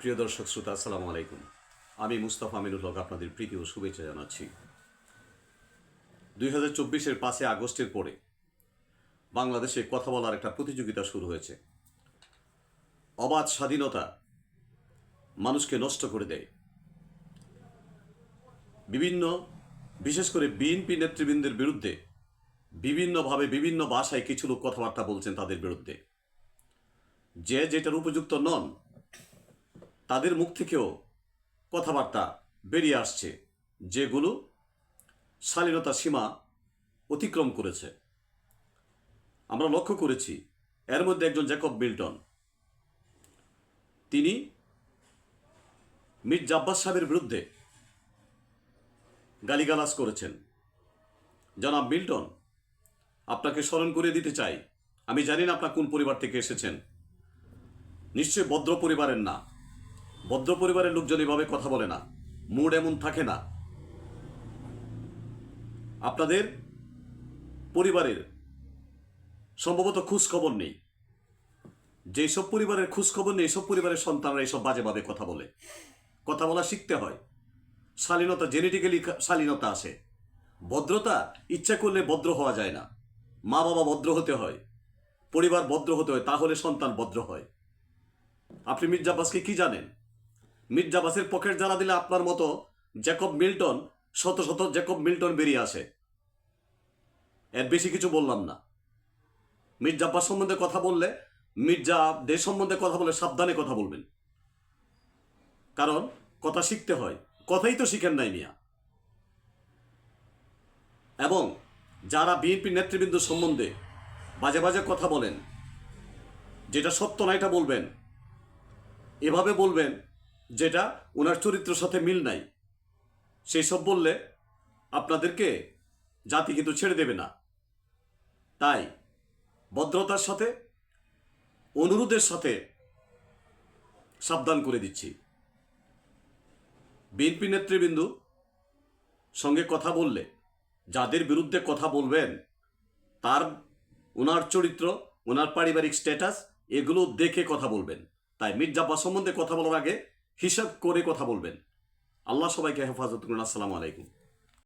প্রিয় দর্শক শ্রোতা, আসসালামু আলাইকুম। আমি মুস্তাফা আমিনুল হক আপনাদের প্রীতি ও শুভেচ্ছা জানাচ্ছি। 2024-এর 5 আগস্টের পরে বাংলাদেশে কথা বলার একটা প্রতিযোগিতা শুরু হয়েছে। অবাধ স্বাধীনতা মানুষকে নষ্ট করে দেয়। বিশেষ করে বিএনপি নেতৃবৃন্দের বিরুদ্ধে বিভিন্নভাবে বিভিন্ন ভাষায় কিছু লোক কথাবার্তা বলছেন তাদের বিরুদ্ধে। যে যেটার উপযুক্ত নন তাদের মুখ থেকেও কথাবার্তা বেরিয়ে আসছে, যেগুলো শালীনতার সীমা অতিক্রম করেছে। আমরা লক্ষ্য করেছি এর মধ্যে একজন জ্যাকব মিল্টন, তিনি মির্জা আব্বাস সাহেবের বিরুদ্ধে গালিগালাজ করেছেন। জনাব মিল্টন, আপনাকে স্মরণ করিয়ে দিতে চাই, আমি জানি না আপনার কোন পরিবার থেকে এসেছেন। নিশ্চয়ই ভদ্র পরিবারের না। ভদ্র পরিবারের লোকজন এভাবে কথা বলে না, মুড এমন থাকে না। আপনাদের পরিবারের সম্ভবত খোঁজ খবর নেই। যেসব পরিবারের খোঁজ খবর নেই, এসব পরিবারের সন্তানরা এইসব বাজেভাবে কথা বলে। কথা বলা শিখতে হয়। শালীনতা জেনেটিক্যালি শালীনতা আসে। ভদ্রতা ইচ্ছা করলে ভদ্র হওয়া যায় না। মা বাবা ভদ্র হতে হয়, পরিবার ভদ্র হতে হয়, তাহলে সন্তান ভদ্র হয়। আপনি মির্জা আব্বাসকে কি জানেন? মির্জা আব্বাসের পকেট জ্বালা দিলে আপনার মতো জ্যাকব মিল্টন, শত শত জ্যাকব মিল্টন বেরিয়ে আসে। এর বেশি কিছু বললাম না। মির্জা আব্বাস সম্বন্ধে কথা বললে, মির্জা দেশ সম্বন্ধে কথা বলে সাবধানে কথা বলবেন, কারণ কথা শিখতে হয়। কথাই তো শিখেন নাই মিয়া। এবং যারা বিএনপি নেতৃবৃন্দ সম্বন্ধে বাজে বাজে কথা বলেন, যেটা সত্য না এটা বলবেন, এভাবে বলবেন যেটা ওনার চরিত্রের সাথে মিল নাই। সেই সব বললে আপনাদেরকে জাতি কিন্তু ছেড়ে দেবে না। তাই ভদ্রতার সাথে, অনুরোধের সাথে সাবধান করে দিচ্ছি। বিএনপি নেতৃবৃন্দ সঙ্গে কথা বললে, যাদের বিরুদ্ধে কথা বলবেন, ওনার চরিত্র, ওনার পারিবারিক স্ট্যাটাস, এগুলো দেখে কথা বলবেন। তাই মির্জা আব্বাস সম্বন্ধে কথা বলার আগে হিসাব করে কথা বলবেন। আল্লাহ সবাইকে হেফাজত করুন। আসসালামু আলাইকুম।